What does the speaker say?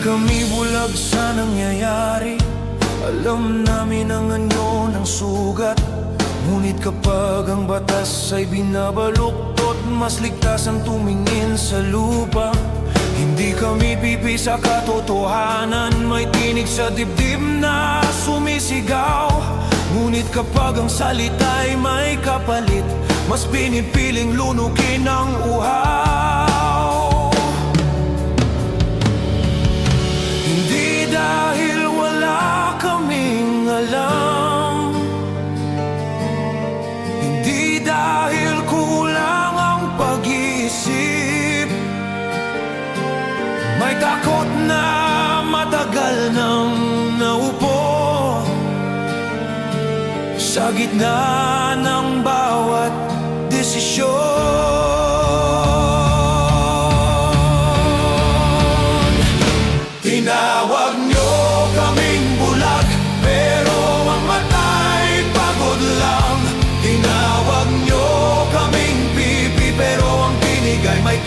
kami bulag sa nangyayari. Alam namin ang anyo ng sugat, ngunit kapag ang batas ay binabaluktot, mas ligtas ang tumingin sa lupa. Hindi kami pipi sa katotohanan, may tinig sa dibdib na sumisigaw. Ngunit kapag ang salita'y may kapalit, mas pinipiling lunukin ang uhaw. Hindi dahil wala kaming alam, hindi dahil kulang ang pag-iisip. May takot na matagal nang naupo sa gitna ng bawat desisyon. Tinawag nyo kaming bulag, pero ang mata'y pagod lang. Tinawag nyo kaming pipi, pero ang tinig ay may